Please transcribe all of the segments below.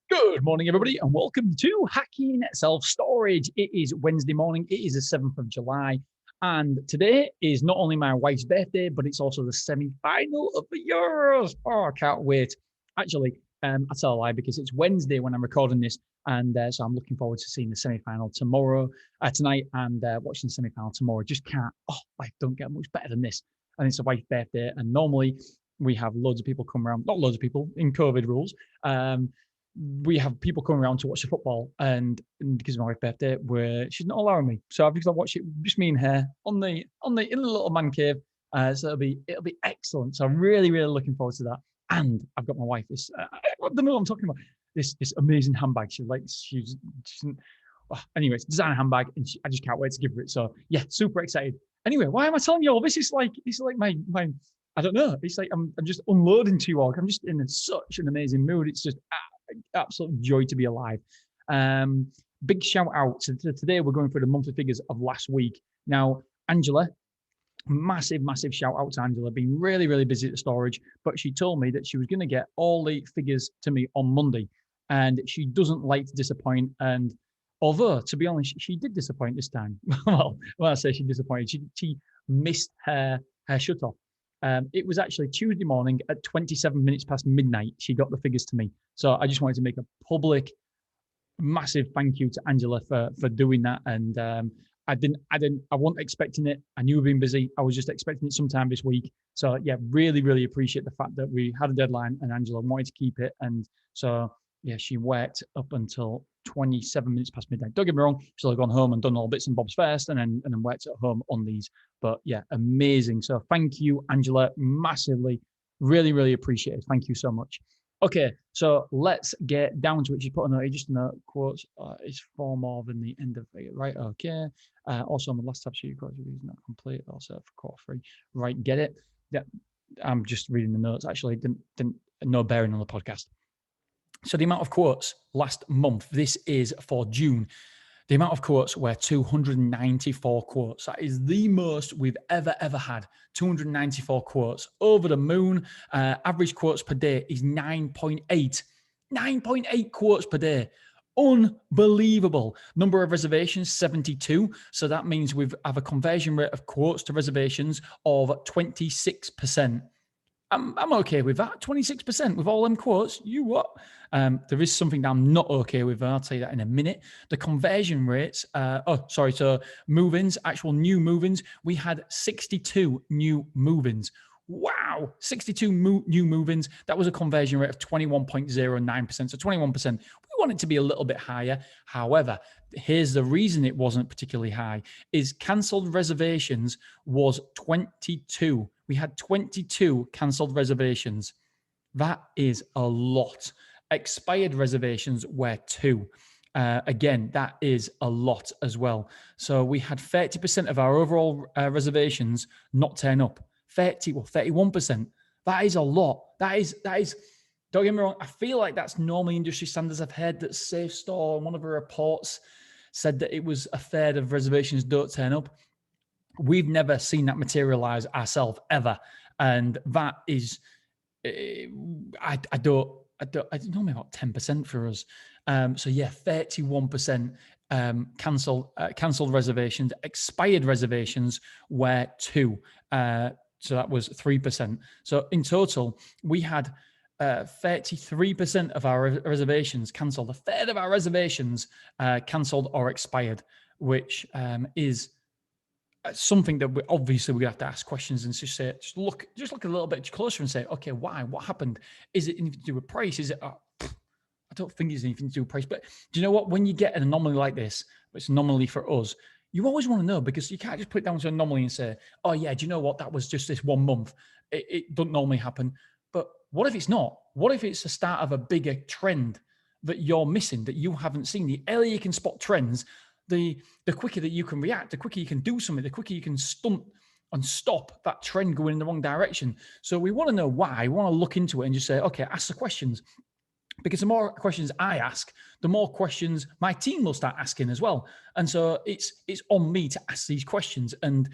Good morning, everybody, and welcome to Hacking Self-Storage. It is Wednesday morning. It is the 7th of July. And today is not only my wife's birthday, but it's also the semi-final of the Euros. Oh, I can't wait. Actually, I tell a lie because it's Wednesday when I'm recording this. And so I'm looking forward to seeing the semi-final tonight, and watching the semi-final tomorrow. Just can't, life don't get much better than this. And it's a wife's birthday. And normally we have loads of people come around, not loads of people in COVID rules. We have people coming around to watch the football, and because of my wife's birthday, where she's not allowing me, so I've just got to watch it just me and her in the little man cave. So it'll be excellent. So I'm really looking forward to that. And I've got my wife. I don't know what I'm talking about. This amazing handbag. Anyway, it's a designer handbag, and I just can't wait to give her it. So yeah, super excited. Anyway, why am I telling you all this? Is like my I don't know. It's like I'm just unloading to you all. I'm just in such an amazing mood. It's just absolute joy to be alive. Big shout out to today. We're going through the monthly figures of last week. Now, Angela, massive shout out to Angela. Been really busy at the storage, but she told me that she was going to get all the figures to me on Monday, and she doesn't like to disappoint. And although, to be honest, she did disappoint this time. Well, when I say she disappointed, she missed her shut off. It was actually Tuesday morning at 27 minutes past midnight. She got the figures to me. So I just wanted to make a public, massive thank you to Angela for doing that. And I wasn't expecting it. I knew we'd been busy. I was just expecting it sometime this week. So yeah, really appreciate the fact that we had a deadline and Angela wanted to keep it. And so yeah, she worked up until 27 minutes past midnight. Don't get me wrong, she'll have gone home and done all bits and bobs first, and then worked at home on these. But yeah, amazing. So thank you, Angela, massively. Really appreciate it. Thank you so much. Okay, so let's get down to it. She put a note, just a note, quotes, is far more than the end of it, right? Okay. Also on the last tab sheet, quote is not complete, also for quarter 3. Right, get it? Yeah, I'm just reading the notes. Actually, didn't no bearing on the podcast. So the amount of quotes last month, this is for June, the amount of quotes were 294 quotes. That is the most we've ever had. 294 quotes. Over the moon. Average quotes per day is 9.8. 9.8 quotes per day. Unbelievable. Number of reservations, 72. So that means we have a conversion rate of quotes to reservations of 26%. I'm okay with that. 26% with all them quotes. You what? There is something that I'm not okay with. I'll tell you that in a minute. The conversion rates. So move-ins, actual new move-ins. We had 62 new move-ins. Wow, 62 new move-ins. That was a conversion rate of 21.09%. So 21%. We want it to be a little bit higher. However, here's the reason it wasn't particularly high: is cancelled reservations was 22. We had 22 cancelled reservations. That is a lot. Expired reservations were 2. Again, that is a lot as well. So we had 30% of our overall reservations not turn up. 31%. That is a lot. That is. Don't get me wrong. I feel like that's normally industry standards. I've heard that Safe Store, in one of the reports, said that it was a third of reservations don't turn up. We've never seen that materialize ourselves ever, and that is, I don't normally about 10% for us. So yeah, 31% cancelled reservations. Expired reservations were 2. So that was 3%. So in total, we had 33% of our reservations cancelled. A third of our reservations cancelled or expired, which is something that we're going to have to ask questions and just look a little bit closer and say, okay, why? What happened? Is it anything to do with price? Is it? I don't think it's anything to do with price. But do you know what? When you get an anomaly like this, it's an anomaly for us, you always want to know, because you can't just put it down to an anomaly and say, oh yeah, do you know what? That was just this 1 month. It doesn't normally happen. But what if it's not? What if it's the start of a bigger trend that you're missing, that you haven't seen? The earlier you can spot trends, the quicker that you can react, the quicker you can do something, the quicker you can stunt and stop that trend going in the wrong direction. So we want to know why. We want to look into it and just say, okay, ask the questions. Because the more questions I ask, the more questions my team will start asking as well. And so it's on me to ask these questions. And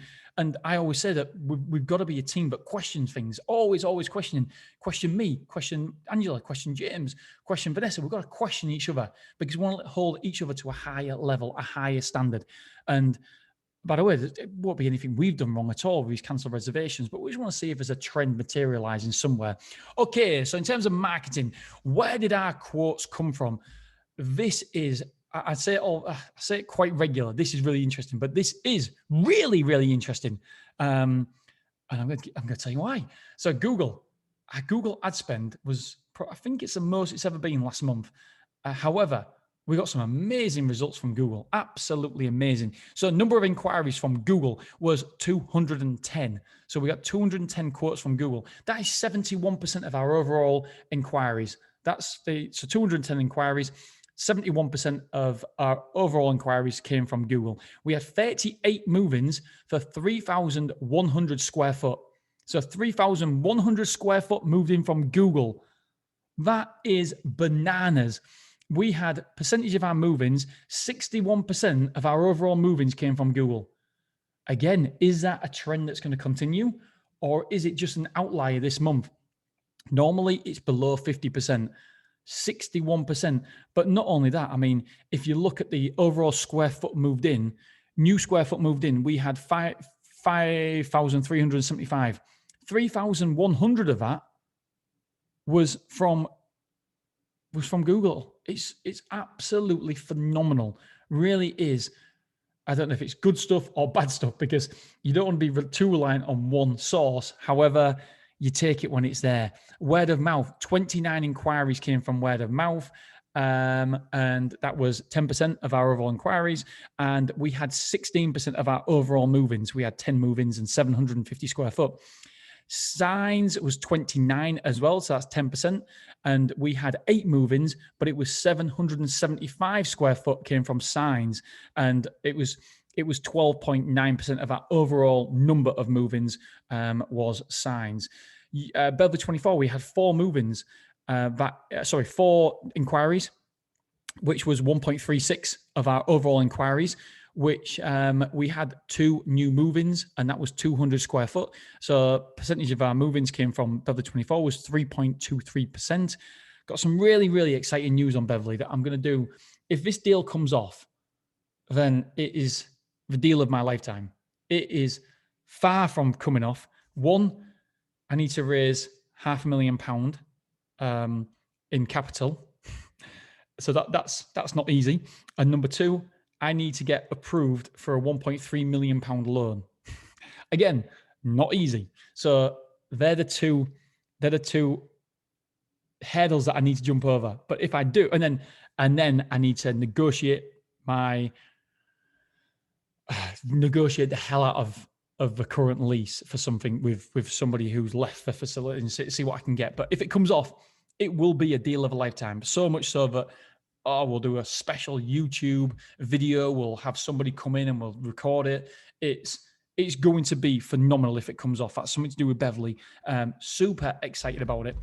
I always say that we've got to be a team, but question things, always questioning. Question me, question Angela, question James, question Vanessa. We've got to question each other because we want to hold each other to a higher level, a higher standard. And by the way, it won't be anything we've done wrong at all. We've cancelled reservations, but we just want to see if there's a trend materializing somewhere. Okay, so in terms of marketing, where did our quotes come from? This is, I say it quite regular. This is really interesting, but this is really, really interesting. And I'm going to tell you why. So our Google ad spend was, I think it's the most it's ever been last month. However, we got some amazing results from Google, absolutely amazing. So number of inquiries from Google was 210. So we got 210 quotes from Google. That is 71% of our overall inquiries. So 210 inquiries, 71% of our overall inquiries came from Google. We had 38 move-ins for 3,100 square foot. So 3,100 square foot moved in from Google. That is bananas. We had percentage of our move-ins, 61% of our overall move-ins came from Google. Again, is that a trend that's going to continue, or is it just an outlier this month? Normally, it's below 50%, 61%. But not only that, I mean, if you look at the overall square foot moved in, new square foot moved in, we had 5,375. 3,100 of that was from Google. It's absolutely phenomenal. Really is. I don't know if it's good stuff or bad stuff because you don't want to be too reliant on one source. However, you take it when it's there. Word of mouth, 29 inquiries came from word of mouth. And that was 10% of our overall inquiries. And we had 16% of our overall move-ins. We had 10 move-ins and 750 square foot. Signs was 29 as well, so that's 10%. And we had 8 move-ins, but it was 775 square foot came from signs, and it was 12.9% of our overall number of move-ins was signs. Beverly 24, we had 4 move-ins, 4 inquiries, which was 1.36 of our overall inquiries, which we had 2 new move-ins, and that was 200 square foot. So percentage of our move-ins came from Beverly 24 was 3.23%. Got some really, really exciting news on Beverly that I'm going to do. If this deal comes off, then it is the deal of my lifetime. It is far from coming off. One, I need to raise £500,000 in capital. So that's not easy. And number 2, I need to get approved for a £1.3 million loan. Again, not easy. So they're the two hurdles that I need to jump over. But if I do, and then I need to negotiate the hell out of the current lease for something with somebody who's left the facility and see what I can get. But if it comes off, it will be a deal of a lifetime. So much so that we'll do a special YouTube video. We'll have somebody come in and we'll record it. It's going to be phenomenal if it comes off. That's something to do with Beverly. Super excited about it.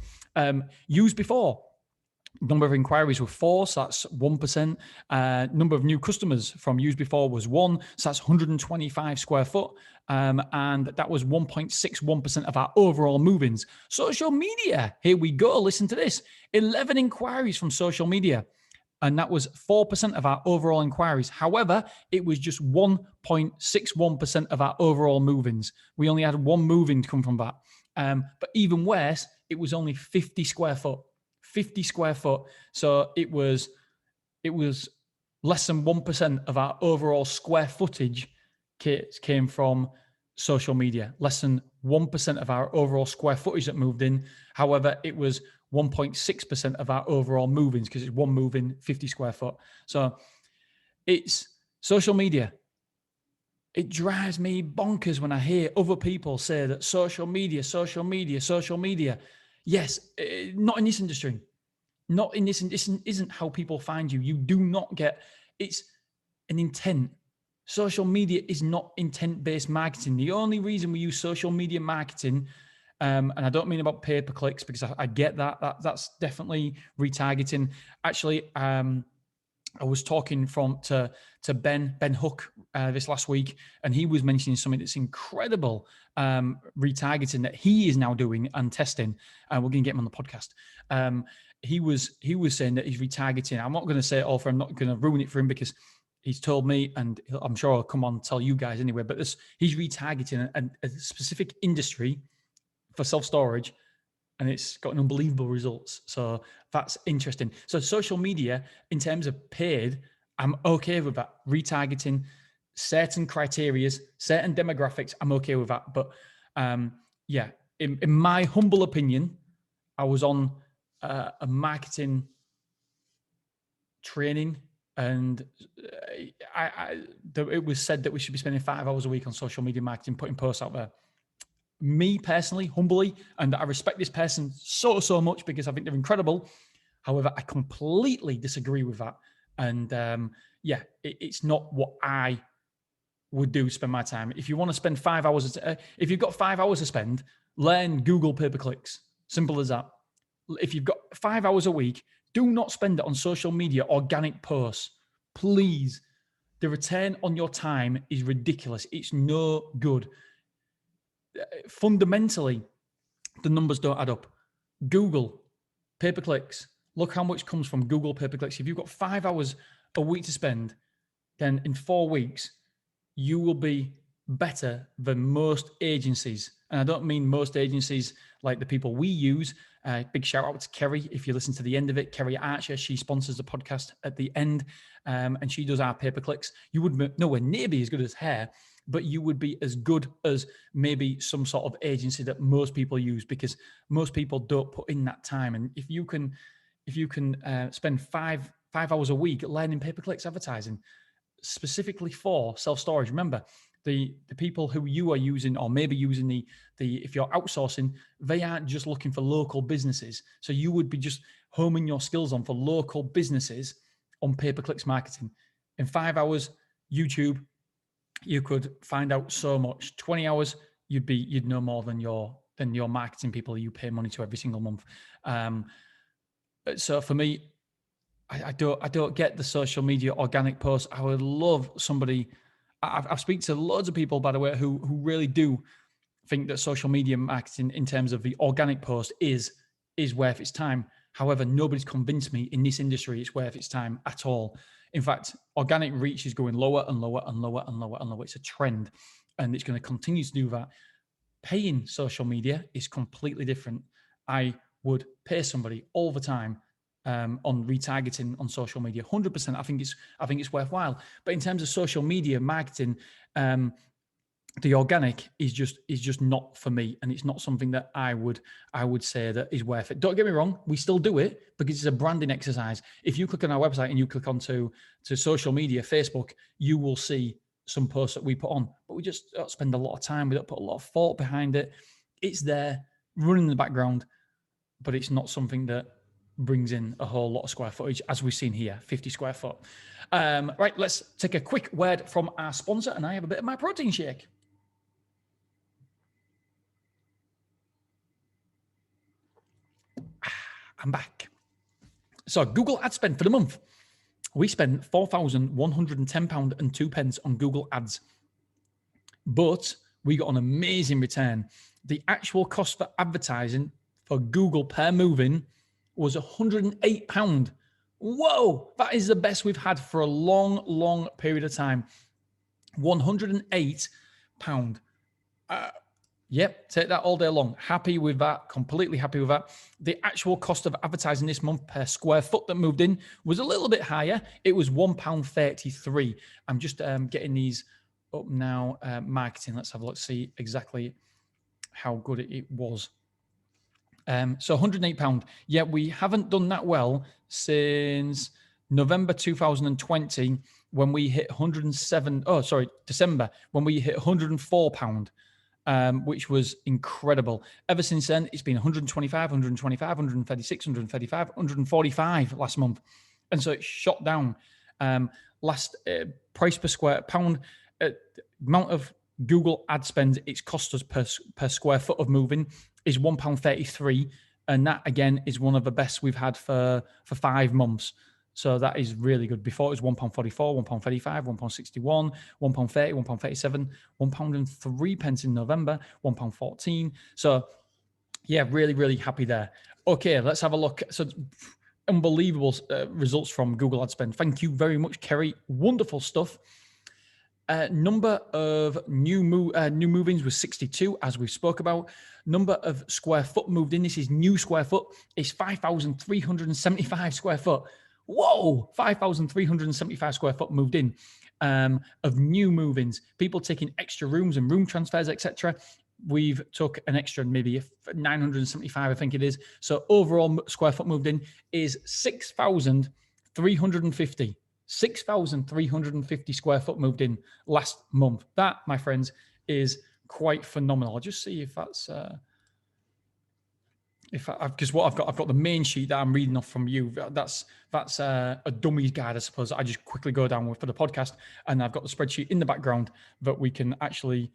Used before. Number of inquiries were 4, so that's 1%. Number of new customers from used before was 1, so that's 125 square foot. And that was 1.61% of our overall move-ins. Social media, here we go. Listen to this. 11 inquiries from social media. And that was 4% of our overall inquiries. However, it was just 1.61% of our overall move-ins. We only had 1 move-in to come from that. But even worse, it was only 50 square foot. 50 square foot. So it was less than 1% of our overall square footage came from social media. Less than 1% of our overall square footage that moved in. However, it was 1.6% of our overall move-ins because it's 1 move-in, 50 square foot. So it's social media. It drives me bonkers when I hear other people say that social media. Yes, not in this industry. Not in this. This isn't how people find you. You do not get. It's an intent. Social media is not intent-based marketing. The only reason we use social media marketing And I don't mean about pay-per-clicks, because I get that. That's definitely retargeting. Actually, I was talking to Ben Hook this last week, and he was mentioning something that's incredible, retargeting that he is now doing and testing. We're going to get him on the podcast. He was saying that he's retargeting. I'm not going to say it all for him. I'm not going to ruin it for him, because he's told me, and I'm sure I'll come on and tell you guys anyway. But he's retargeting a specific industry for self-storage, and it's got unbelievable results. So that's interesting. So social media, in terms of paid, I'm okay with that. Retargeting certain criterias, certain demographics, I'm okay with that. But yeah, in my humble opinion, I was on a marketing training, and it was said that we should be spending 5 hours a week on social media marketing, putting posts out there. Me personally, humbly, and I respect this person so much, because I think they're incredible. However, I completely disagree with that. And yeah, it's not what I would do, spend my time. If you want to spend 5 hours, if you've got 5 hours to spend, learn Google pay-per-clicks. Simple as that. If you've got 5 hours a week, do not spend it on social media organic posts. Please. The return on your time is ridiculous. It's no good. Fundamentally, the numbers don't add up. Google pay-per-clicks. Look how much comes from Google pay-per-clicks. If you've got 5 hours a week to spend, then in 4 weeks, you will be better than most agencies. And I don't mean most agencies like the people we use. Big shout out to Kerry. If you listen to the end of it, Kerry Archer, she sponsors the podcast at the end, and she does our pay-per-clicks. You would nowhere near be as good as her, but you would be as good as maybe some sort of agency that most people use, because most people don't put in that time. And if you can spend five hours a week learning pay-per-clicks advertising specifically for self-storage, remember the people who you are using, or maybe using the if you're outsourcing, they aren't just looking for local businesses. So you would be just homing your skills on for local businesses on pay-per-clicks marketing. In 5 hours, YouTube, you could find out so much. 20 hours, you'd know more than your marketing people you pay money to every single month. So for me, I don't get the social media organic posts. I would love somebody. I've speak to loads of people, by the way, who really do think that social media marketing in terms of the organic post is worth its time. However, nobody's convinced me in this industry it's worth its time at all. In fact, organic reach is going lower and lower and lower and lower and lower. It's a trend, and it's going to continue to do that. Paying social media is completely different. I would pay somebody all the time on retargeting on social media. 100%. I think it's worthwhile. But in terms of social media marketing, the organic is just not for me, and it's not something that I would say that is worth it. Don't get me wrong, we still do it because it's a branding exercise. If you click on our website and you click onto social media, Facebook, you will see some posts that we put on, but we just don't spend a lot of time. We don't put a lot of thought behind it. It's there running in the background, but it's not something that brings in a whole lot of square footage, as we've seen here, 50 square foot. Right, let's take a quick word from our sponsor, and I have a bit of my protein shake. I'm back. So Google ad spend for the month. We spent £4,110 and 2 pence on Google ads, but we got an amazing return. The actual cost for advertising for Google per moving was £108. Whoa, that is the best we've had for a long period of time. £108. Yep, take that all day long. Happy with that, completely happy with that. The actual cost of advertising this month per square foot that moved in was a little bit higher. It was £1.33. I'm just getting these up now. Marketing, let's have a look, see exactly how good it was. So £108. Yeah, we haven't done that well since November 2020 when we hit December, when we hit £104. Which was incredible. Ever since then, it's been 125, 125, 136, 135, 145 last month. And so it shot down. Last price per square pound, amount of Google ad spend it's cost us per square foot of moving is £1.33. And that, again, is one of the best we've had for 5 months. So that is really good. Before it was £1.44, £1.35, £1.61, £1.30, £1.37, £1.03 in November, £1.14. So yeah, really, really happy there. Okay, let's have a look. So unbelievable results from Google Ad Spend. Thank you very much, Kerry. Wonderful stuff. Number of new move-ins was 62, as we spoke about. Number of square foot moved in. This is new square foot. It's 5,375 square foot. Whoa, 5,375 square foot moved in of new move-ins. People taking extra rooms and room transfers, etc. We've took an extra maybe 975, I think it is. So overall square foot moved in is 6,350. 6,350 square foot moved in last month. That, my friends, is quite phenomenal. I'll just see if that's because what I've got the main sheet that I'm reading off from you. That's a dummies guide, I suppose. I just quickly go down with for the podcast, and I've got the spreadsheet in the background that we can actually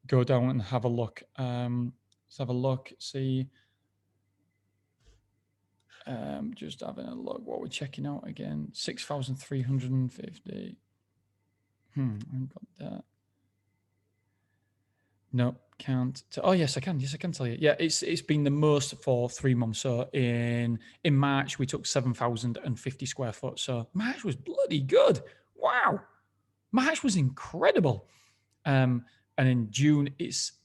go down and have a look. Let's have a look. See. Just having a look. What we're checking out again. 6,350. I've got that. No, can't. Oh yes, I can. Yes, I can tell you. Yeah, it's been the most for 3 months. So in March we took 7,050 square foot. So March was bloody good. Wow, March was incredible. And in June,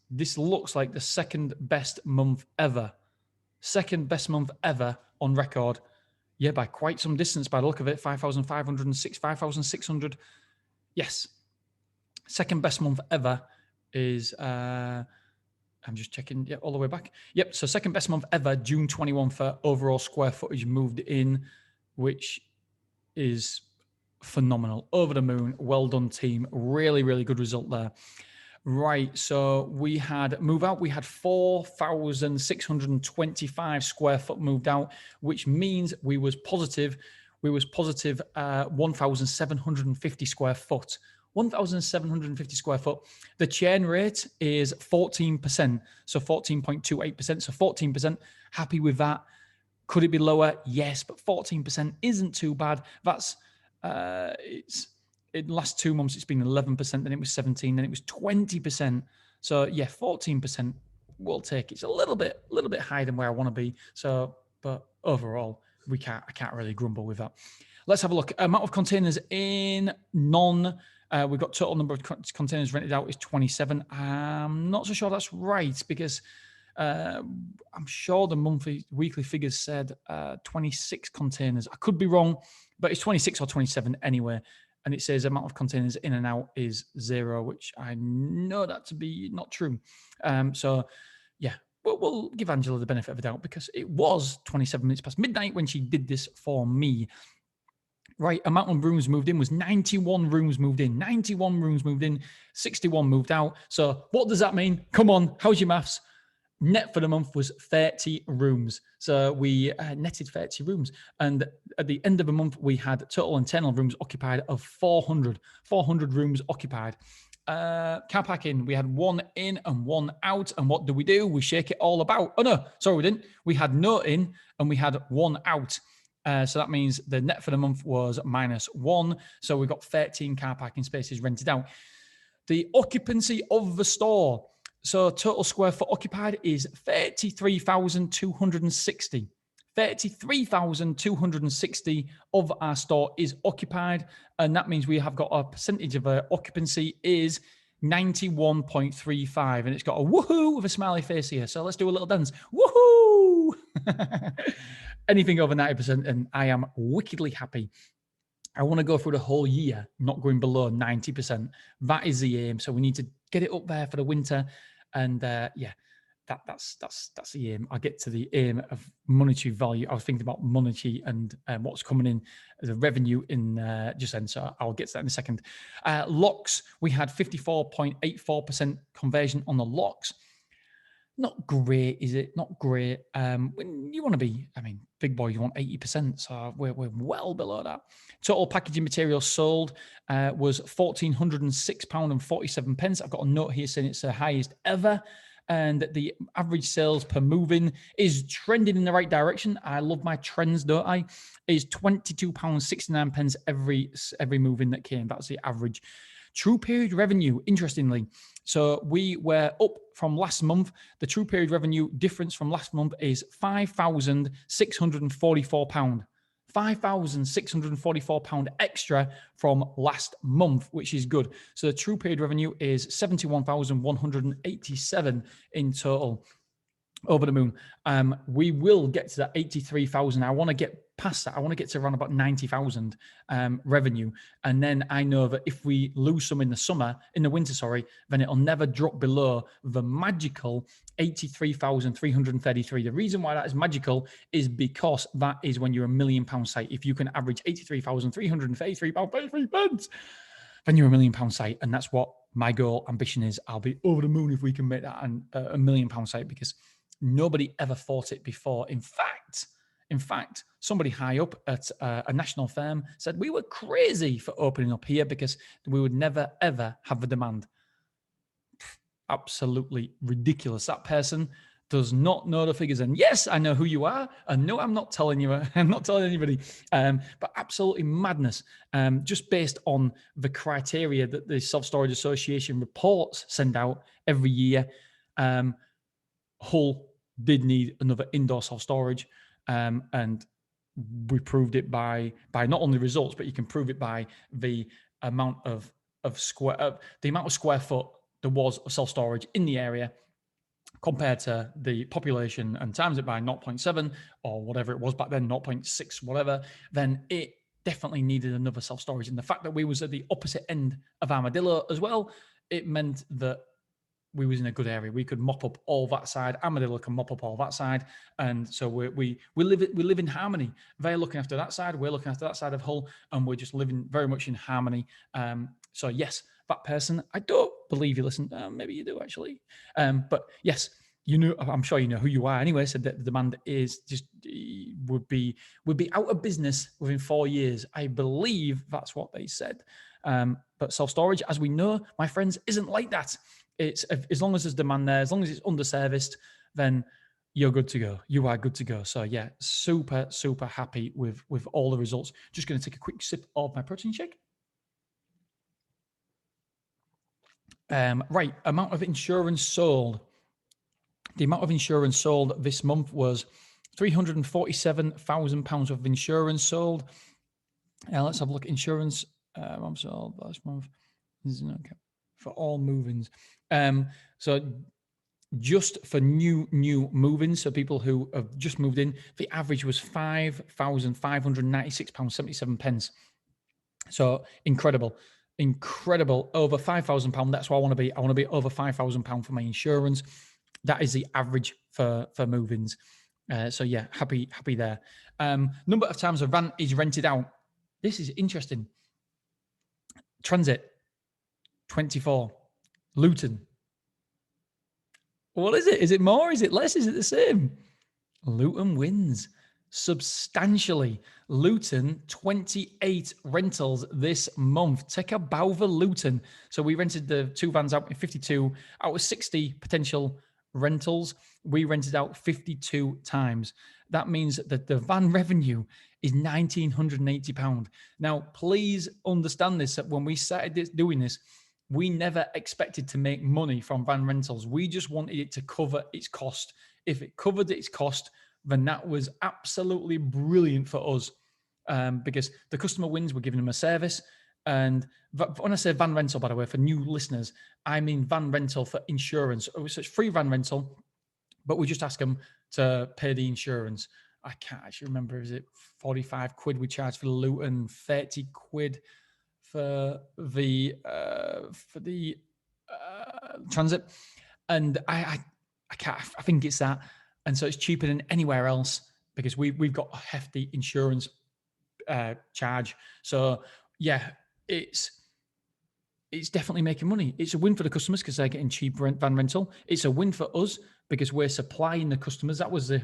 this looks like the second best month ever. Second best month ever on record. Yeah, by quite some distance by the look of it. 5,506, 5,600. Yes. Second best month ever is, I'm just checking, yeah, all the way back. Yep, so second best month ever, June 21 for overall square footage moved in, which is phenomenal. Over the moon. Well done, team. Really, really good result there. Right, so we had move out. We had 4,625 square foot moved out, which means we was positive 1,750 square foot. 1,750 square foot. The churn rate is 14%, so 14.28%. So 14%. Happy with that. Could it be lower? Yes, but 14% isn't too bad. That's in the last 2 months, it's been 11%, then it was 17%, then it was 20%. So yeah, 14% we'll take. It's a little bit higher than where I want to be. So, but overall, I can't really grumble with that. Let's have a look. Amount of containers in we've got total number of containers rented out is 27. I'm not so sure that's right because I'm sure the weekly figures said 26 containers. I could be wrong, but it's 26 or 27 anyway. And it says amount of containers in and out is 0, which I know that to be not true. So, yeah, we'll give Angela the benefit of the doubt because it was 27 minutes past midnight when she did this for me. Right, amount of rooms moved in was 91 rooms moved in. 91 rooms moved in, 61 moved out. So what does that mean? Come on, how's your maths? Net for the month was 30 rooms. So we netted 30 rooms. And at the end of the month, we had total internal rooms occupied of 400 rooms occupied. Car parking, we had 1 in and 1 out. And what do? We shake it all about. Oh, no, sorry, we didn't. We had no in and we had 1 out. So that means the net for the month was -1. So we've got 13 car parking spaces rented out. The occupancy of the store. So total square foot occupied is 33,260. 33,260 of our store is occupied. And that means we have got a percentage of occupancy is 91.35. And it's got a woohoo with a smiley face here. So let's do a little dance. Woohoo! Anything over 90%, and I am wickedly happy. I want to go through the whole year, not going below 90%. That is the aim. So we need to get it up there for the winter. And yeah, that's the aim. I'll get to the aim of monetary value. I was thinking about monetary and what's coming in as a revenue in just then. So I'll get to that in a second. Locks, we had 54.84% conversion on the locks. Not great, is it? Not great. When you want to be, big boy, you want 80%. So we're well below that. Total packaging materials sold was £1,406.47. I've got a note here saying it's the highest ever. and the average sales per move-in is trending in the right direction. I love my trends, don't I? Is £22.69 every move-in that came. That's the average. True period revenue, interestingly. So we were up from last month. The true period revenue difference from last month is £5,644. £5,644 extra from last month, which is good. So the true period revenue is 71,187 in total. Over the moon. We will get to that 83,000. I want to get past that. I want to get to around about 90,000 revenue. And then I know that if we lose some in the winter, then it'll never drop below the magical 83,333. The reason why that is magical is because that is when you're £1 million site. If you can average 83,333 pounds, then you're £1 million site. And that's what my goal, ambition is. I'll be over the moon if we can make that £1 million site, because nobody ever thought it before. In fact, somebody high up at a national firm said we were crazy for opening up here because we would never, ever have the demand. Absolutely ridiculous. That person does not know the figures. And yes, I know who you are. And no, I'm not telling you. I'm not telling anybody. But absolutely madness. Just based on the criteria that the Self Storage Association reports send out every year. Hull did need another indoor self-storage, and we proved it by not only results, but you can prove it by the amount of square foot there was of self-storage in the area compared to the population, and times it by 0.7 or whatever it was back then, 0.6 whatever, then it definitely needed another self-storage. And the fact that we was at the opposite end of Armadillo as well, it meant that we was in a good area. We could mop up all that side. Armadillo can mop up all that side, and so we live in harmony. They're looking after that side. We're looking after that side of Hull, and we're just living very much in harmony. So yes, that person. I don't believe you listen. Maybe you do actually. But yes, you know. I'm sure you know who you are anyway. Said that the demand is just would be out of business within 4 years. I believe that's what they said. But self-storage, as we know, my friends, isn't like that. It's as long as there's demand there, as long as it's underserviced, then you're good to go. You are good to go. So yeah, super, super happy with all the results. Just going to take a quick sip of my protein shake. Right, amount of insurance sold. The amount of insurance sold this month was £347,000 of insurance sold. Let's have a look. Insurance I'm sold last month. Okay. For all move-ins. So just for new move-ins, so people who have just moved in, the average was £5,596.77. So incredible, over £5,000. That's what I want to be. I want to be over £5,000 for my insurance. That is the average for move-ins. So yeah, happy there. Number of times a van is rented out. This is interesting. Transit, 24. Luton. What is it? Is it more? Is it less? Is it the same? Luton wins substantially. Luton, 28 rentals this month. Take a bow for Luton. So we rented the 2 vans out in 52. Out of 60 potential rentals, we rented out 52 times. That means that the van revenue is £1,980. Now, please understand this, that when we started doing this, we never expected to make money from van rentals. We just wanted it to cover its cost. If it covered its cost, then that was absolutely brilliant for us, because the customer wins, we're giving them a service. And when I say van rental, by the way, for new listeners, I mean van rental for insurance. So it's free van rental, but we just ask them to pay the insurance. I can't actually remember, is it 45 quid we charge for the Luton, 30 quid for the transit, and I think it's that, and so it's cheaper than anywhere else because we've got a hefty insurance charge. So yeah, it's definitely making money. It's a win for the customers because they're getting cheap van rental. It's a win for us because we're supplying the customers. That was the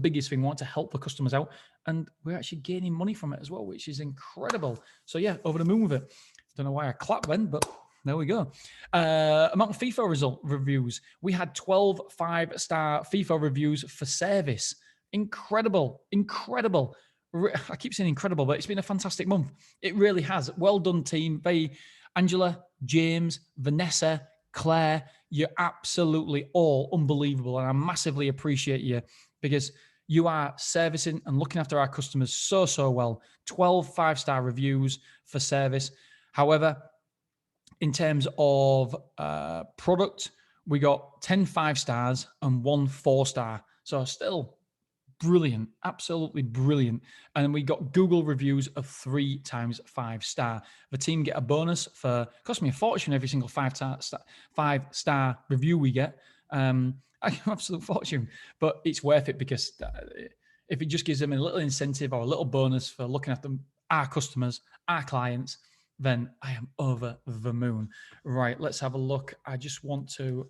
biggest thing. We want to help the customers out, and we're actually gaining money from it as well, which is incredible. So yeah, over the moon with it. Don't know why I clapped then, but There we go. Amount of FIFA reviews. We had 12 5-star FIFA reviews for service. Incredible. I keep saying incredible, but it's been a fantastic month. It really has. Well done, team. Angela, James, Vanessa, Claire, you're absolutely all unbelievable. And I massively appreciate you because you are servicing and looking after our customers so well. 12 5-star reviews for service. However, in terms of product, we got 10 5-stars and 1 4-star. So still brilliant, absolutely brilliant. And we got Google reviews of 3 times 5-star. The team get a bonus for, cost me a fortune every single 5-star review we get. Absolute fortune, but it's worth it because if it just gives them a little incentive or a little bonus for looking after our customers, our clients, then I am over the moon. Right, let's have a look. I just want to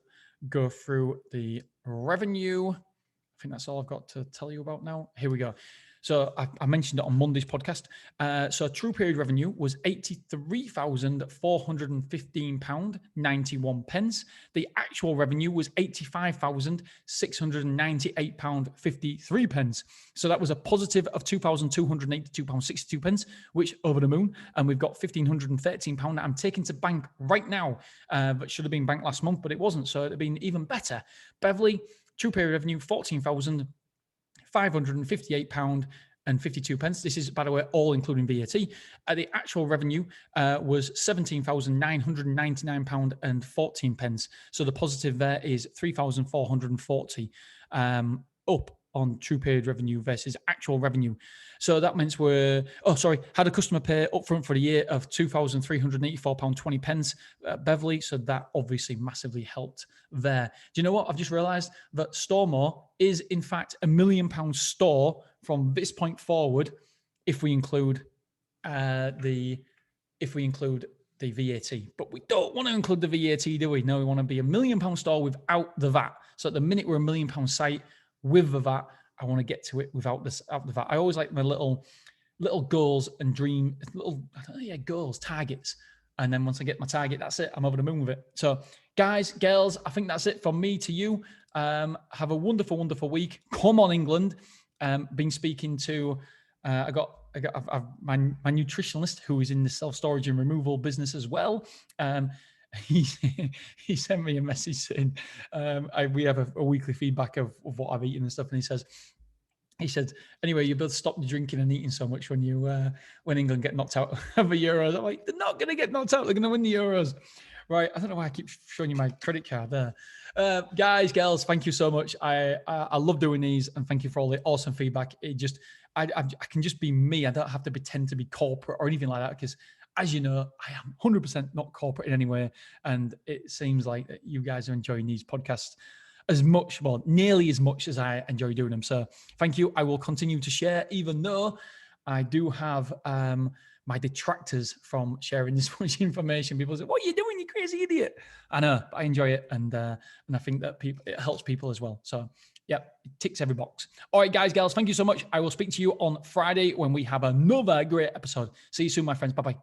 go through the revenue. I think that's all I've got to tell you about now. Here we go. So I mentioned it on Monday's podcast. So true period revenue was £83,415.91. The actual revenue was £85,698.53. So that was a positive of £2,282.62, which over the moon. And we've got £1,513 that I'm taking to bank right now, but should have been banked last month, but it wasn't. So it'd have been even better. Beverly, true period revenue, £14,558.52. This is, by the way, all including VAT. The actual revenue was £17,999.14. So the positive there is 3,440 up on true period revenue versus actual revenue. So that means had a customer pay upfront for the year of £2,384.20, Beverly. So that obviously massively helped there. Do you know what? I've just realized that Storemore is in fact £1 million store from this point forward, if we include the VAT. But we don't want to include the VAT, do we? No, we want to be £1 million store without the VAT. So at the minute we're £1 million site with the VAT. I want to get to it without the VAT. I always like my little goals and goals, targets. And then once I get my target, that's it. I'm over the moon with it. So guys, girls, I think that's it from me to you. Have a wonderful, wonderful week. Come on, England. Been speaking to, I've my nutritionalist who is in the self-storage and removal business as well. He sent me a message saying we have a weekly feedback of what I've eaten and stuff, and he said, anyway, you both stop drinking and eating so much when England get knocked out of the Euros. I'm like, they're not going to get knocked out. They're going to win the Euros. Right. I don't know why I keep showing you my credit card there. Guys, girls, thank you so much. I love doing these, and thank you for all the awesome feedback. I can just be me. I don't have to pretend to be corporate or anything like that, because as you know, I am 100% not corporate in any way. And it seems like you guys are enjoying these podcasts nearly as much as I enjoy doing them. So thank you. I will continue to share, even though I do have my detractors from sharing this much information. People say, what are you doing, you crazy idiot? I know, but I enjoy it. And I think that it helps people as well. So yeah, it ticks every box. All right, guys, girls, thank you so much. I will speak to you on Friday when we have another great episode. See you soon, my friends. Bye-bye.